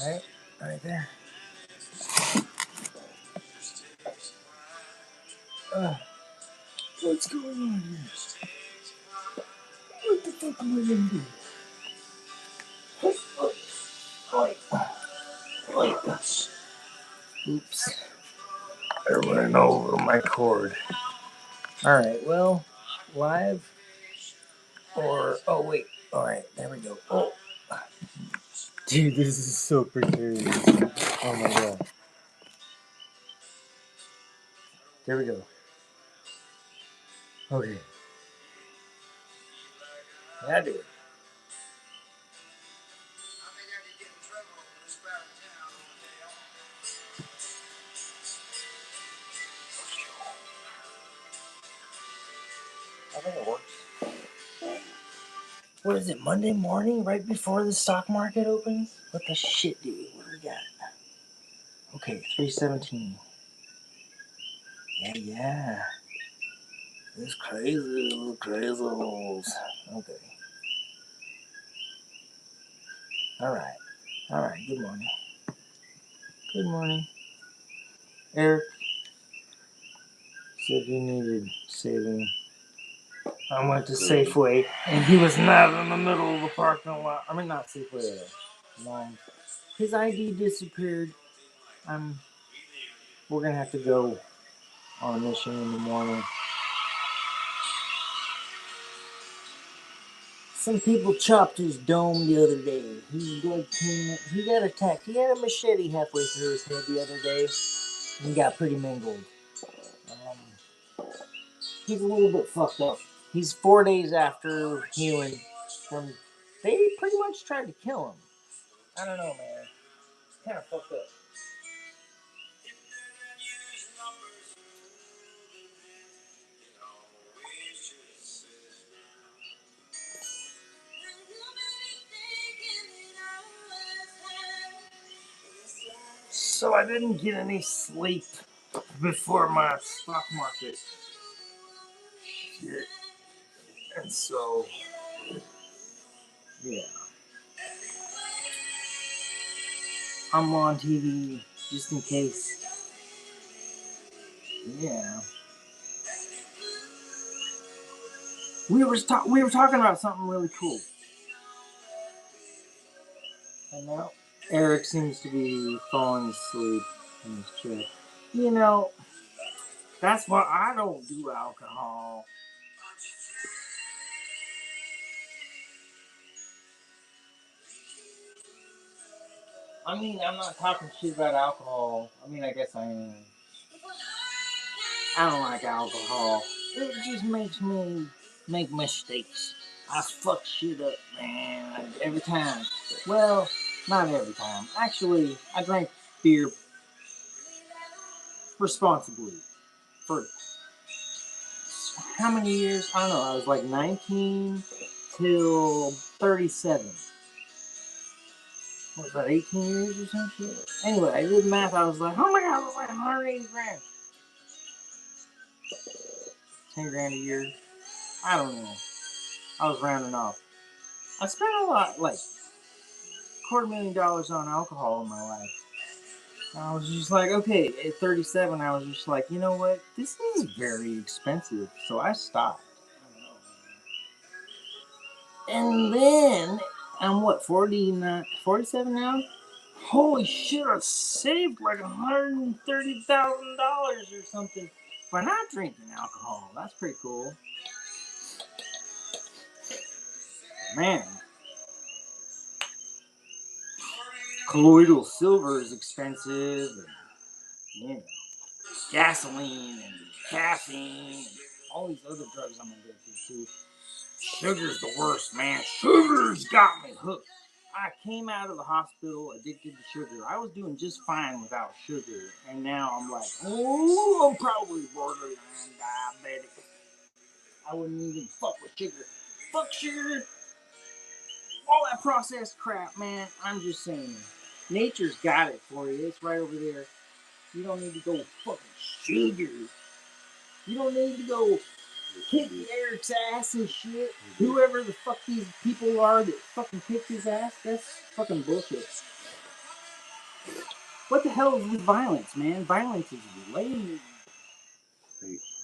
Right there. What's going on here? What the fuck am I gonna do? Oops. I ran over my cord. Alright, well, live or. Oh, wait. Alright, there we go. Oh. Dude, this is so precarious. Oh my god. There we go. Okay. Yeah, dude. I think it works. What is it, Monday morning, right before the stock market opens? What the shit, dude? What do we got? Okay, 317. Yeah. It's crazy, crazy. Okay. Alright, good morning. Good morning. Eric said you needed saving. I went to Safeway, and he was not in the middle of the parking lot. I mean, not Safeway. His ID disappeared. We're gonna have to go on a mission in the morning. Some people chopped his dome the other day. He got attacked. He had a machete halfway through his head the other day, and he got pretty mangled. He's a little bit fucked up. He's 4 days after healing from. They pretty much tried to kill him. I don't know, man. Kind of fucked up. So I didn't get any sleep before my stock market shit. And so, yeah. I'm on TV just in case. Yeah. We were talking about something really cool. And now Eric seems to be falling asleep in his chair. You know, that's why I don't do alcohol. I mean, I'm not talking shit about alcohol. I mean, I guess I am. I don't like alcohol. It just makes me make mistakes. I fuck shit up, man, every time. Well, not every time. Actually, I drank beer responsibly for how many years? I don't know. I was like 19 till 37. What was that, 18 years or some shit? Anyway, I did math. I was like, oh my god, it was like 180 grand. 10 grand a year. I don't know. I was rounding off. I spent a lot, like $250,000 on alcohol in my life. And I was just like, okay, at 37, I was just like, you know what? This is very expensive. So I stopped. And then I'm what, 49, 47 now? Holy shit, I saved like $130,000 or something by not drinking alcohol. That's pretty cool. Man, colloidal silver is expensive, and, you know, gasoline and caffeine and all these other drugs I'm addicted to. Sugar's the worst, man. Sugar's got me hooked. I came out of the hospital addicted to sugar. I was doing just fine without sugar, and now I'm like, oh, I'm probably borderline diabetic. I wouldn't even fuck with sugar. Fuck sugar. All that processed crap, man. I'm just saying. Nature's got it for you. It's right over there. You don't need to go fucking sugar. You don't need to go kick Eric's ass and shit. Whoever the fuck these people are that fucking kicked his ass, that's fucking bullshit. What the hell is with violence, man? Violence is lame.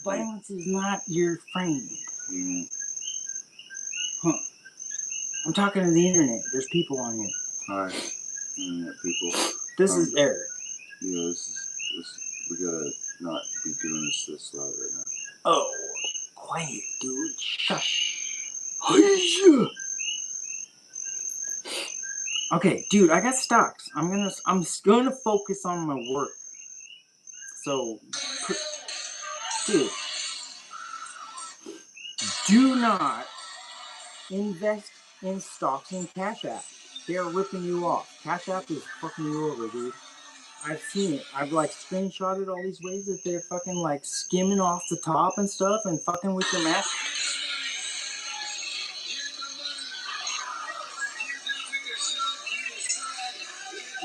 Violence is not your friend. Huh. I'm talking to the internet. There's people on here. Hi, internet people. This is Eric. Yeah, this. We gotta not be doing this loud right now. Oh, quiet, dude. Shush. Hiya. Okay, dude, I got stocks. I'm gonna focus on my work. So, dude, do not invest in stocks in Cash App. They're ripping you off. Cash App is fucking you over, dude. I've seen it. I've like screenshotted all these ways that they're fucking like skimming off the top and stuff and fucking with your math.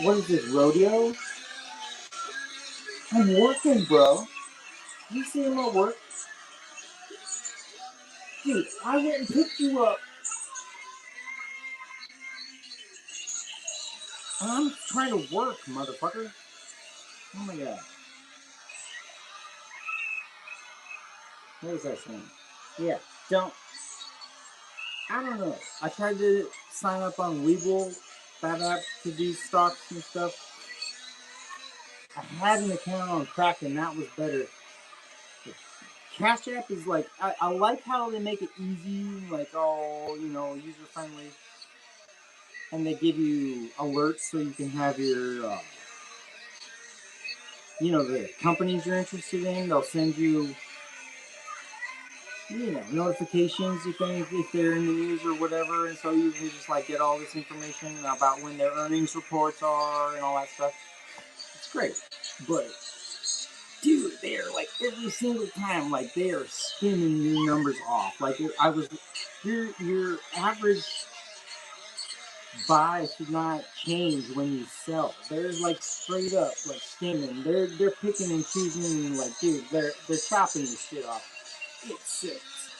What is this, rodeo? I'm working, bro. You see my work? Dude, I went and picked you up. I'm trying to work, motherfucker. Oh my god. What was I saying? Yeah, don't. I don't know. I tried to sign up on Webull, that app, to do stocks and stuff. I had an account on Kraken, that was better. Cash App is like, I like how they make it easy, like, oh, you know, user friendly. And they give you alerts so you can have your, you know, the companies you're interested in. They'll send you, you know, notifications if they're in the news or whatever. And so you can just like get all this information about when their earnings reports are and all that stuff. It's great. But dude, they're like every single time, like they are skimming your numbers off. Like your average buy should not change when you sell. They're like straight up like skimming. They're picking and choosing. Like, dude, they're chopping your shit off. It sucks.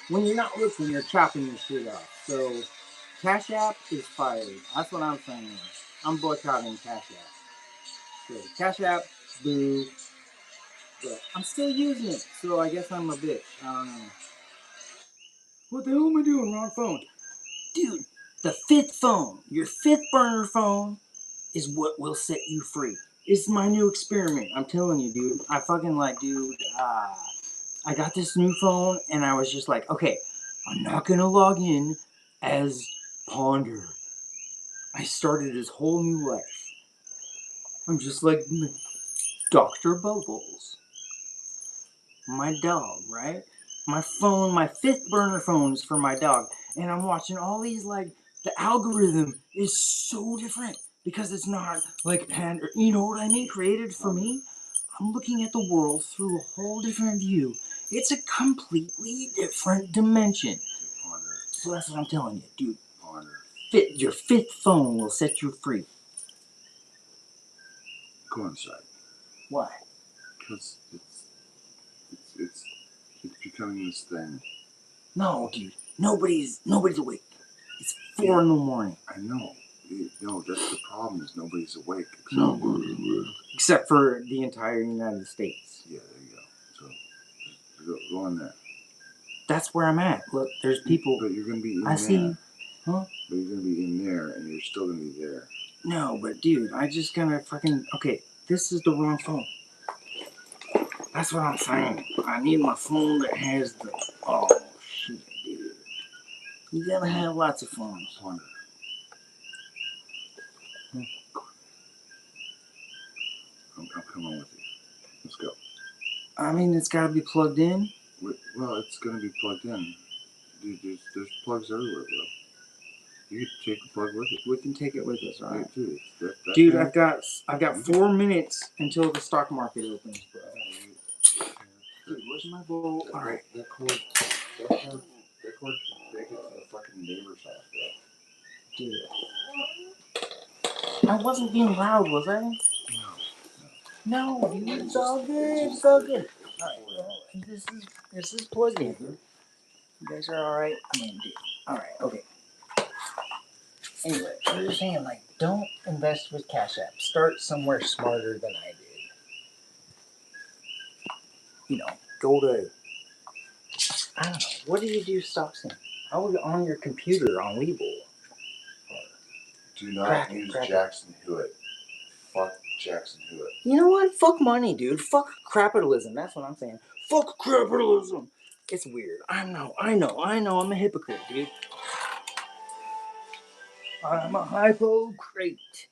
When you're not looking, you're chopping your shit off. So Cash App is fired. That's what I'm saying. I'm boycotting Cash App. So Cash App, boo. But I'm still using it, so I guess I'm a bitch. I don't know. What the hell am I doing? Wrong phone. Dude, the fifth phone, your fifth burner phone, is what will set you free. It's my new experiment. I'm telling you, dude. I fucking like, dude, I got this new phone, and I was just like, okay, I'm not gonna log in as Ponder. I started this whole new life. I'm just like Dr. Bubbles. My dog, right? My phone, my fifth burner phone is for my dog. And I'm watching all these, like, the algorithm is so different because it's not like Panda, you know what I mean? Created for me. I'm looking at the world through a whole different view. It's a completely different dimension. So that's what I'm telling you, dude. Your fifth phone will set you free. Go inside. Why? Because it's becoming this thing. No, dude. Nobody's awake. It's 4 in the morning. I know. No, that's the problem. Is nobody's awake. Except for the entire United States. Yeah, there you go. So go on there. That's where I'm at. Look, there's people. But you're gonna be in there. I see. Huh? But you're gonna be in there, and you're still gonna be there. No, but dude, I just gotta fucking. Okay, this is the wrong phone. That's what I'm saying. I need my phone that has the. Oh shit, dude. You gotta have lots of phones. I'm coming with you. Let's go. I mean, it's gotta be plugged in. Well, it's gonna be plugged in. Dude, there's plugs everywhere, bro. You can take the plug with it. We can take it with us, all right? Dude, I've got 4 minutes until the stock market opens, bro. Dude, where's my bowl? All right. That cord should take it to the fucking neighbor's house, bro. Dude. I wasn't being loud, was I? No, dude, it's all good. It's all good. All right, well, this is plugged in. You guys are all right. I mean, dude. All right, okay. Anyway, I'm just saying, like, don't invest with Cash App. Start somewhere smarter than I did. You know, go to, I don't know, what do you do stocks in? I was on your computer on Webull. Do not use Jackson Hewitt. Fuck Jackson Hewitt. You know what? Fuck money, dude. Fuck capitalism. That's what I'm saying. Fuck capitalism. It's weird. I know. I'm a hypocrite, dude. I'm a hypocrite.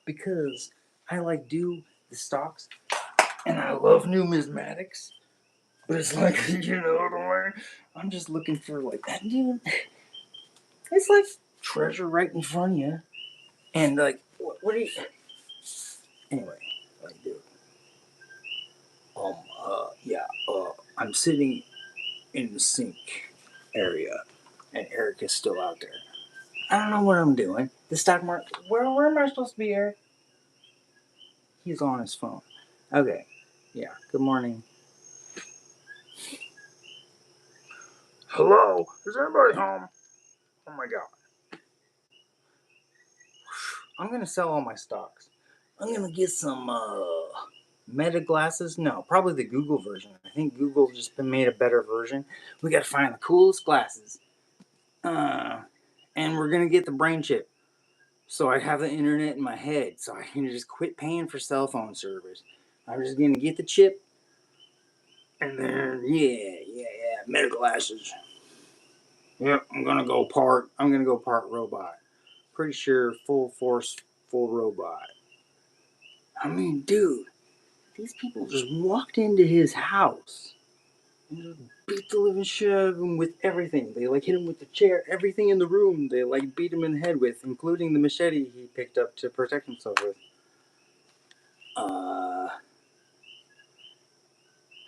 Because I like do the stocks and I love numismatics. But it's like, you know what I mean? I'm just looking for like that, dude. It's like treasure right in front of you. And like, what do you... Anyway, what do you do? I'm sitting in the sink area, and Eric is still out there. I don't know what I'm doing. The stock market. Where am I supposed to be, Eric? He's on his phone. Okay. Yeah. Good morning. Hello? Is anybody home? Oh my god. I'm gonna sell all my stocks. I'm gonna get some Meta glasses. No, probably the Google version. I think Google just made a better version. We gotta find the coolest glasses. And we're gonna get the brain chip. So I have the internet in my head, so I can just quit paying for cell phone service. I'm just gonna get the chip, and then Meta glasses. Yep, I'm gonna go part robot. Pretty sure full force, full robot. I mean, dude, these people just walked into his house and just beat the living shit out of him with everything. They like hit him with the chair, everything in the room. They like beat him in the head with, including the machete he picked up to protect himself with.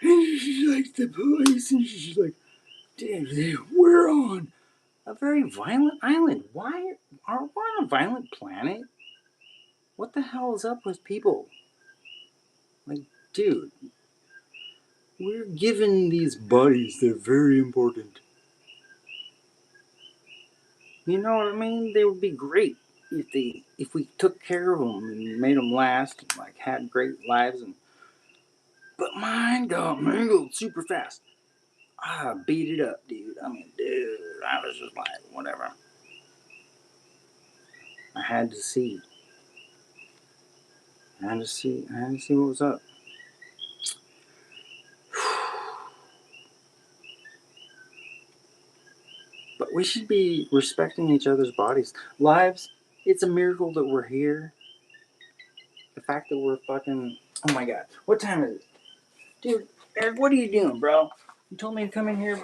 And she's like, the police, and she's like, dude, we're on a very violent island. Why are we on a violent planet? What the hell is up with people? Like, dude, we're giving these buddies, they're very important. You know what I mean? They would be great if we took care of them and made them last, and like had great lives. But mine got mangled super fast. I beat it up, dude. I mean, dude, I was just like, whatever. I had to see what was up. But we should be respecting each other's bodies. Lives, it's a miracle that we're here. The fact that we're fucking... Oh my god. What time is it? Dude, Eric, what are you doing, bro? You told me to come in here.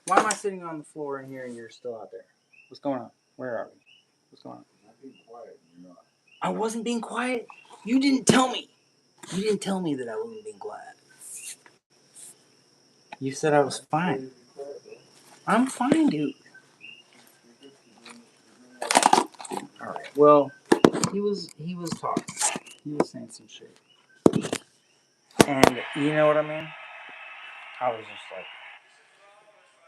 Why am I sitting on the floor in here and you're still out there? What's going on? Where are we? What's going on? I'm not being quiet. You're not. I wasn't being quiet? You didn't tell me. You didn't tell me that I wasn't being quiet. You said I was fine. I'm fine, dude. Alright, well, he was talking. He was saying some shit. And you know what I mean? I was just like,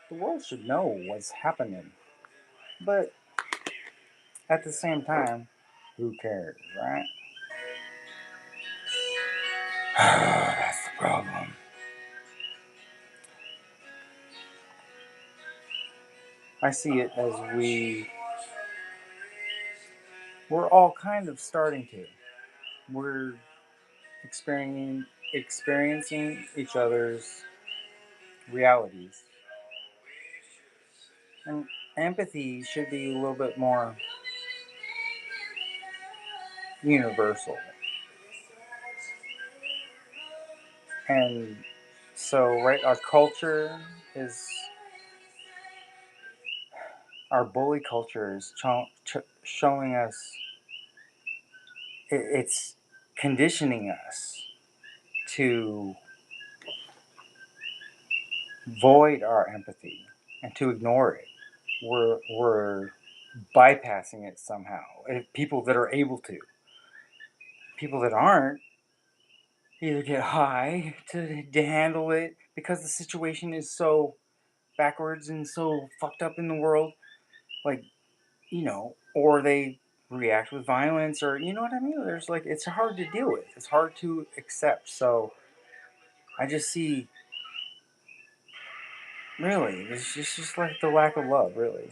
the world should know what's happening. But at the same time, who cares, right? That's the problem. I see it as we're all kind of starting to. We're experiencing each other's realities. And empathy should be a little bit more universal. And so, right, our bully culture is showing us, it's conditioning us to void our empathy and to ignore it. We're bypassing it somehow. People that are able to. People that aren't either get high to handle it because the situation is so backwards and so fucked up in the world. Like, you know, or they react with violence, or you know what I mean. There's like it's hard to deal with. It's hard to accept. So I just see really it's just like the lack of love, really,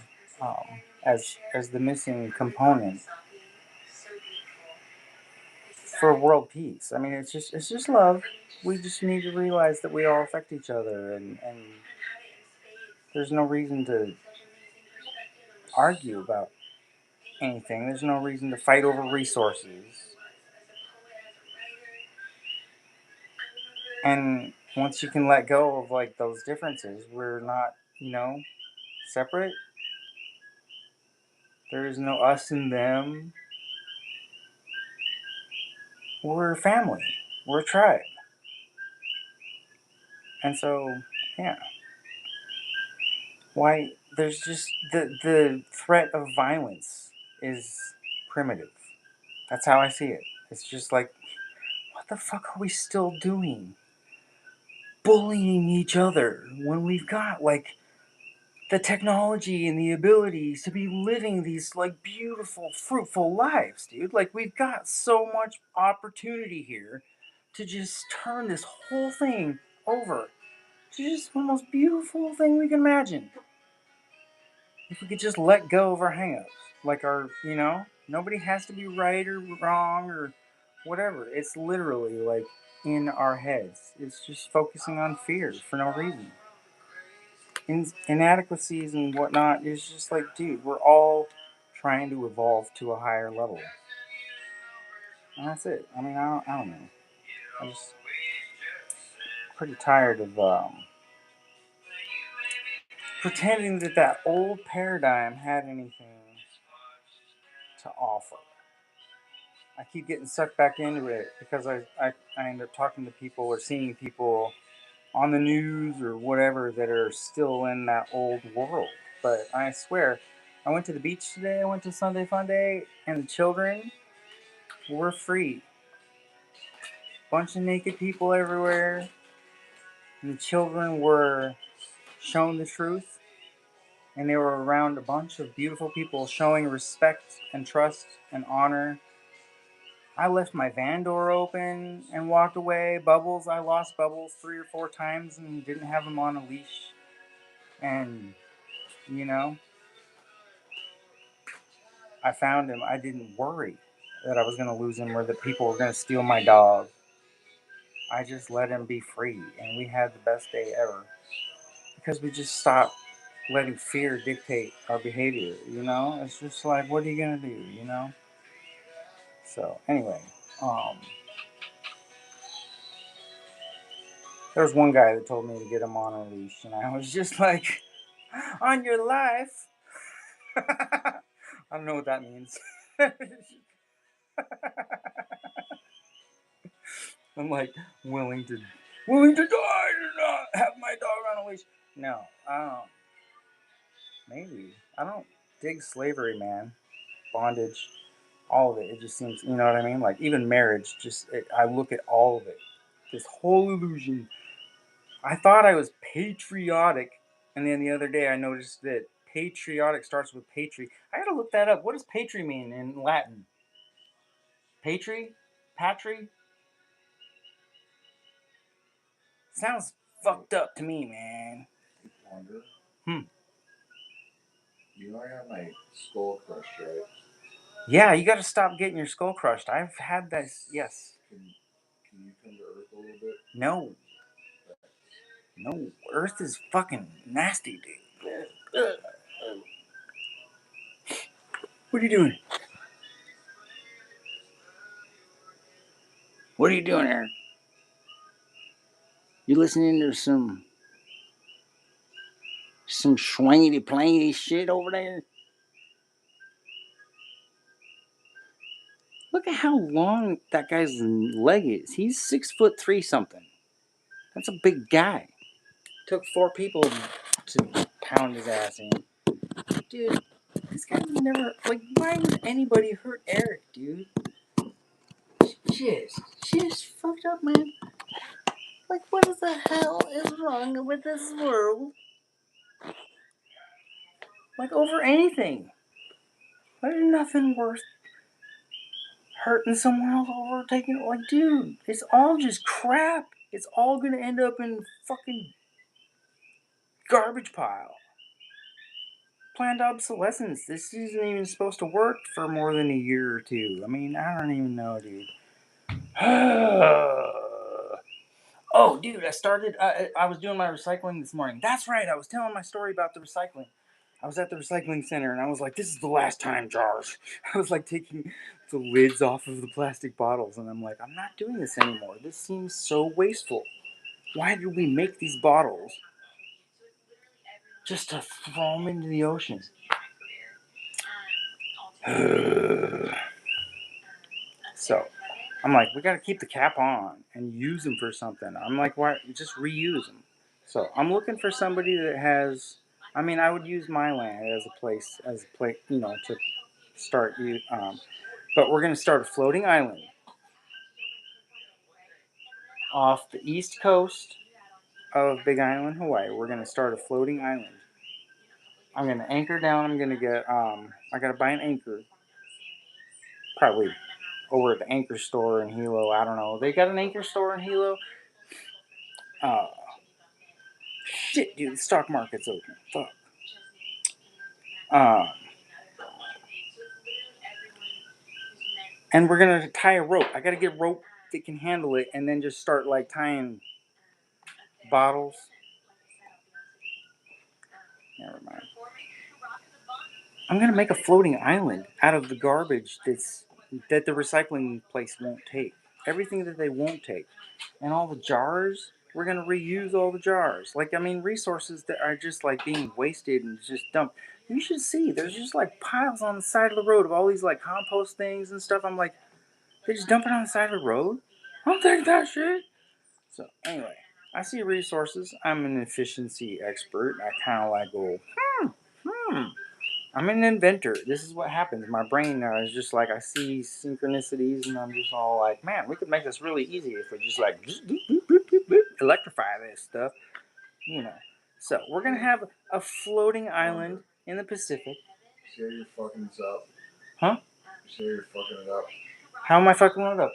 as the missing component for world peace. I mean, it's just love. We just need to realize that we all affect each other, and there's no reason to argue about anything. There's no reason to fight over resources. And once you can let go of like those differences, we're not, separate. There is no us and them. We're a family. We're a tribe. And so, yeah. Why there's just the threat of violence is primitive. That's how I see it. It's just like, what the fuck are we still doing? Bullying each other when we've got like the technology and the abilities to be living these like beautiful, fruitful lives, dude. Like we've got so much opportunity here to just turn this whole thing over to just the most beautiful thing we can imagine. If we could just let go of our hangups, like nobody has to be right or wrong or whatever. It's literally like in our heads. It's just focusing on fear for no reason. Inadequacies and whatnot is just like, dude, we're all trying to evolve to a higher level. And that's it. I mean, I don't know. I'm just pretty tired of pretending that old paradigm had anything to offer. I keep getting sucked back into it because I end up talking to people or seeing people on the news or whatever that are still in that old world. But I swear, I went to the beach today, I went to Sunday Fun Day, and the children were free. Bunch of naked people everywhere, and the children were shown the truth, and they were around a bunch of beautiful people showing respect and trust and honor. I left my van door open and walked away. Bubbles, I lost Bubbles 3 or 4 times and didn't have him on a leash. And, you know, I found him. I didn't worry that I was going to lose him or that people were going to steal my dog. I just let him be free. And we had the best day ever because we just stopped letting fear dictate our behavior. It's just like, what are you going to do? So, anyway, um, there was one guy that told me to get him on a leash, and I was just like, on your life. I don't know what that means. I'm like willing to die to not have my dog on a leash. No, maybe I don't dig slavery, man. Bondage, all of it. It just seems, you know what I mean? Like even marriage, I look at all of it. This whole illusion. I thought I was patriotic, and then the other day I noticed that patriotic starts with patri. I gotta look that up. What does patri mean in Latin? Patri? Patri? Sounds fucked up to me, man. Wonder. Hmm. You know I have my skull crushed, right? Yeah, you gotta stop getting your skull crushed. I've had this, yes. Can you come to Earth a little bit? No. No. Earth is fucking nasty, dude. What are you doing? What are you doing, Eric? You listening to some schwangy plangy shit over there? Look at how long that guy's leg is. He's 6'3" something. That's a big guy. Took 4 people to pound his ass in. Dude, this guy never like. Why would anybody hurt Eric, dude? Just fucked up, man. Like, what the hell is wrong with this world? Like over anything. There's nothing worth hurting someone else over taking. Like, dude, it's all just crap. It's all gonna end up in fucking garbage pile. Planned obsolescence. This isn't even supposed to work for more than a year or two. I mean, I don't even know, dude. Oh, dude, I was doing my recycling this morning. That's right, I was telling my story about the recycling. I was at the recycling center and I was like, this is the last time, jars. I was like taking the lids off of the plastic bottles and I'm like, I'm not doing this anymore. This seems so wasteful. Why did we make these bottles just to throw them into the ocean? So I'm like, we got to keep the cap on and use them for something. I'm like, why? Just reuse them. So I'm looking for somebody that has. I mean, I would use my land as a place, to start. But we're gonna start a floating island off the east coast of Big Island, Hawaii. We're gonna start a floating island. I'm gonna anchor down. I'm gonna get. I gotta buy an anchor. Probably over at the anchor store in Hilo. I don't know. They got an anchor store in Hilo. Shit, dude, the stock market's open. Fuck. And we're gonna tie a rope. I gotta get rope that can handle it, and then just start like tying bottles. Never mind. I'm gonna make a floating island out of the garbage that the recycling place won't take. Everything that they won't take, and all the jars. We're gonna reuse all the jars. Like, I mean, resources that are just like being wasted and just dumped. You should see. There's just like piles on the side of the road of all these like compost things and stuff. I'm like, they just dump it on the side of the road. I'll take that shit. So anyway, I see resources. I'm an efficiency expert. I kind of like go, I'm an inventor. This is what happens. My brain is just like, I see synchronicities and I'm just all like, man, we could make this really easy if we just like electrify this stuff, you know. So we're gonna have a floating island in the Pacific. See how you're fucking this up? Huh? See how you're fucking it up? How am I fucking it up?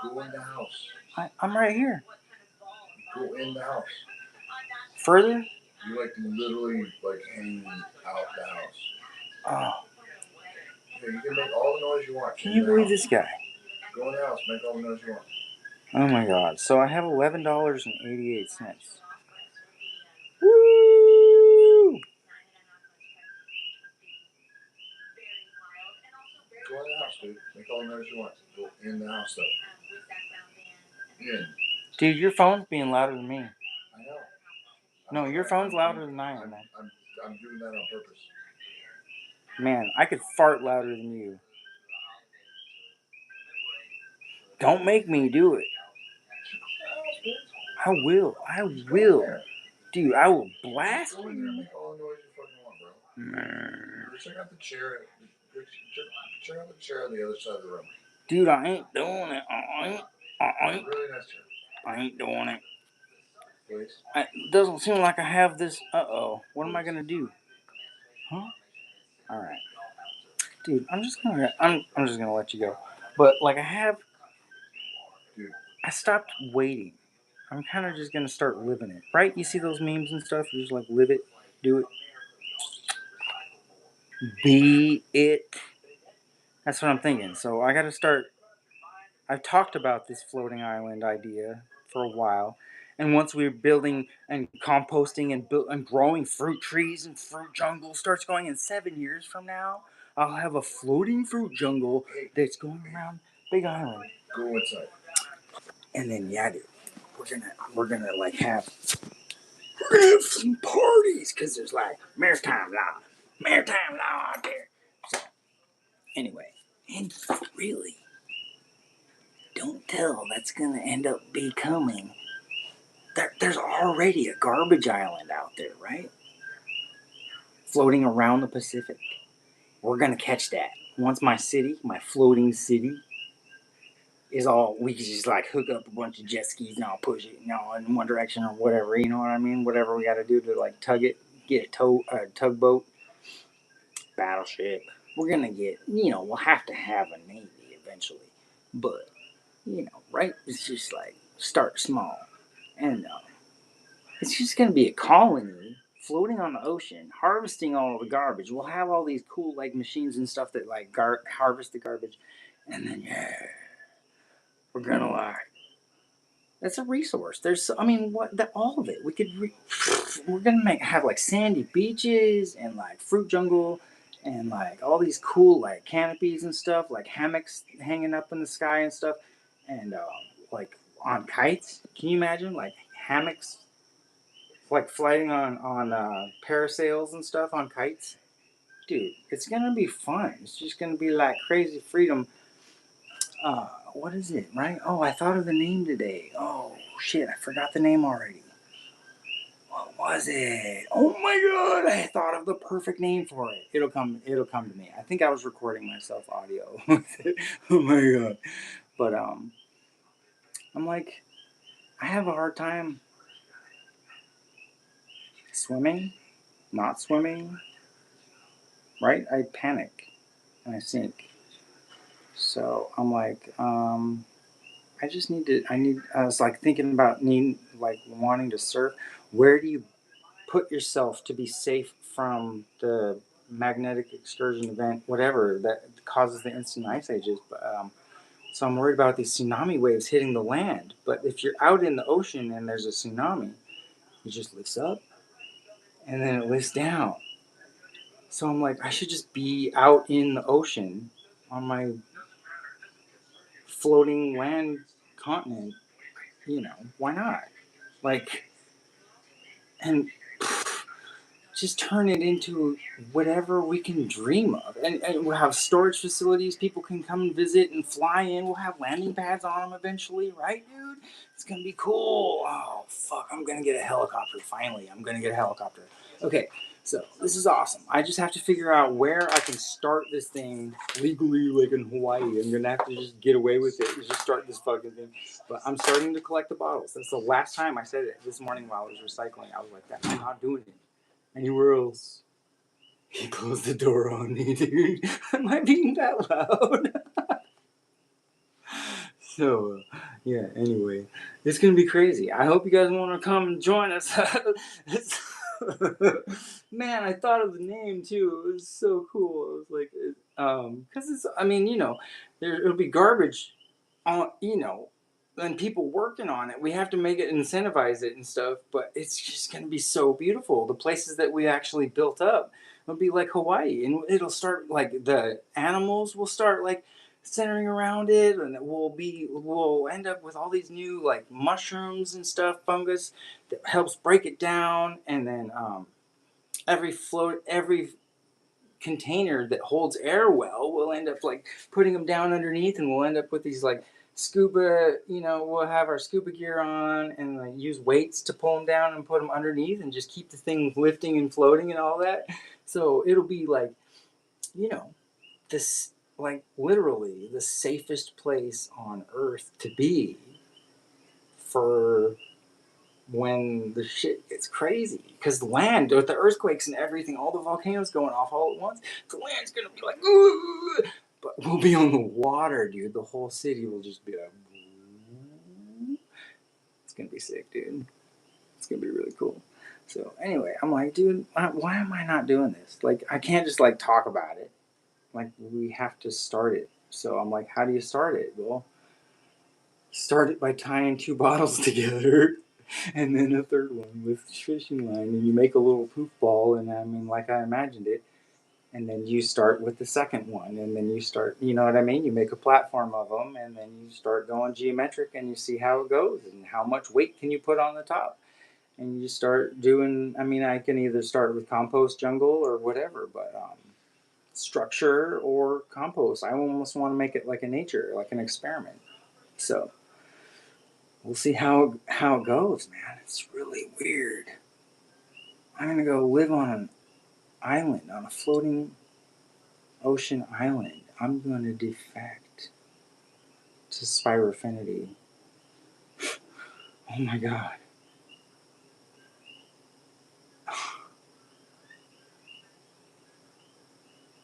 Go in the house. I'm right here. Go in the house. Further? You like literally like hanging out the house. Oh. Yeah, you can make all the noise you want. Can you believe this guy? Go in the house, make all the noise you want. Oh my god. So I have $11.88. Woo! Go in the house, dude. Make all the noise you want. Go in the house, though. In. Dude, your phone's being louder than me. I know. No, your phone's louder than I am, man. I'm doing that on purpose. Man, I could fart louder than you. Don't make me do it. I will. Dude, I will blast Go in there and make all the noise you fucking want, bro. Check out the chair. Check out the chair on the other side of the room. Dude, I ain't doing it. Really nice chair. I ain't doing it. Please. It doesn't seem like I have this. What am I gonna do? Huh? All right, dude. I'm just gonna let you go. But like Dude. I stopped waiting. I'm kind of just gonna start living it, right? You see those memes and stuff? You just like live it, do it, be it. That's what I'm thinking. So I gotta start. I've talked about this floating island idea for a while, and once we're building and composting and growing fruit trees and fruit jungle starts going in 7 years from now, I'll have a floating fruit jungle that's going around Big Island. Go inside. And then dude, we're gonna like have some parties because there's like maritime law out there. So anyway, and really, don't tell that's gonna end up becoming. There's already a garbage island out there, right? Floating around the Pacific. We're gonna catch that. Once my floating city, is all, we can just like hook up a bunch of jet skis and I'll push it, in one direction or whatever, you know what I mean? Whatever we gotta do to like tug it, get a tugboat, battleship, we're gonna get, we'll have to have a navy eventually. But, right? It's just like start small. And it's just gonna be a colony floating on the ocean, harvesting all the garbage. We'll have all these cool like machines and stuff that like harvest the garbage. And then, yeah, we're gonna like, that's a resource. I mean, all of it. We're gonna have like sandy beaches and like fruit jungle and like all these cool like canopies and stuff, like hammocks hanging up in the sky and stuff, and like on kites. Can you imagine like hammocks, like flying on parasails and stuff on kites? Dude, it's gonna be fun. It's just gonna be like crazy freedom. What is it, right? Oh, I thought of the name today. Oh shit, I forgot the name already. What was it? Oh my god, I thought of the perfect name for it. It'll come to me. I think I was recording myself audio. Oh my god. But I'm like, I have a hard time swimming, not swimming, right? I panic and I sink. So I'm like, I was like thinking about like wanting to surf. Where do you put yourself to be safe from the magnetic excursion event, whatever that causes the instant ice ages? But so I'm worried about these tsunami waves hitting the land. But if you're out in the ocean and there's a tsunami, it just lifts up and then it lifts down. So I'm like, I should just be out in the ocean on my floating land continent. Why not? Like, and just turn it into whatever we can dream of. And we'll have storage facilities people can come and visit and fly in. We'll have landing pads on them eventually, right, dude? It's going to be cool. Oh, fuck. I'm going to get a helicopter. Finally, I'm going to get a helicopter. Okay, so this is awesome. I just have to figure out where I can start this thing legally, like in Hawaii. I'm going to have to just get away with it and just start this fucking thing. But I'm starting to collect the bottles. That's the last time I said it this morning while I was recycling. I was like, I'm not doing it anywhere else. He closed the door on me, dude. Am I being that loud? So, yeah, anyway, it's going to be crazy. I hope you guys want to come and join us. Man, I thought of the name too. It was so cool. It was like, because it's, I mean, it'll be garbage on, and people working on it. We have to make it, incentivize it and stuff, but it's just going to be so beautiful. The places that we actually built up, it'll be like Hawaii, and it'll start like the animals will start like centering around it, and we'll end up with all these new like mushrooms and stuff, fungus that helps break it down, and then every container that holds air well, we'll end up like putting them down underneath, and we'll end up with these like scuba, we'll have our scuba gear on and like use weights to pull them down and put them underneath and just keep the thing lifting and floating and all that. So it'll be like, this, like literally the safest place on earth to be for when the shit gets crazy. Because the land, with the earthquakes and everything, all the volcanoes going off all at once, the land's gonna be like, ooh! But we'll be on the water, dude. The whole city will just be like, ooh. It's gonna be sick, dude. It's gonna be really cool. So anyway, I'm like, dude, why am I not doing this? Like, I can't just like talk about it. Like, we have to start it. So I'm like, how do you start it? Well, start it by tying two bottles together and then a third one with fishing line, and you make a little poof ball, and I mean, like I imagined it, and then you start with the second one, and then you start, you know what I mean? You make a platform of them, and then you start going geometric, and you see how it goes, and how much weight can you put on the top. And you start doing, I mean, I can either start with compost jungle or whatever, but structure or compost. I almost want to make it like a nature, like an experiment. So we'll see how it goes, man. It's really weird. I'm gonna go live on an island, on a floating ocean island. I'm gonna defect to Spyrofinity. Oh my god.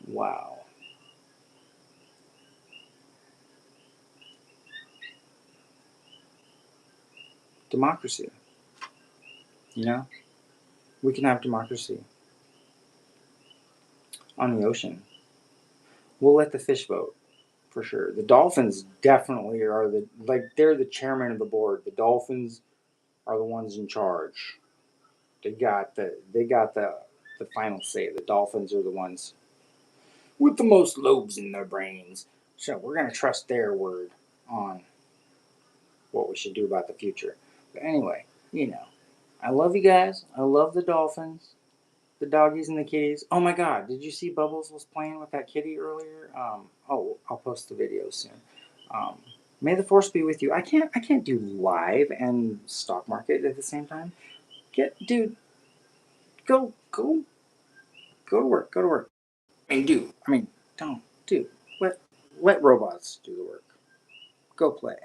Wow. democracy. You know, we can have democracy on the ocean. We'll let the fish vote for sure. The dolphins definitely are they're the chairman of the board. The dolphins are the ones in charge. They got the final say. The dolphins are the ones with the most lobes in their brains. So we're gonna trust their word on what we should do about the future. But anyway, I love you guys. I love the dolphins, the doggies and the kitties. Oh my God, did you see Bubbles was playing with that kitty earlier? I'll post the video soon. Um, may the force be with you. I can't do live and stock market at the same time. Dude, go to work. Go to work. Don't, dude. Let robots do the work. Go play.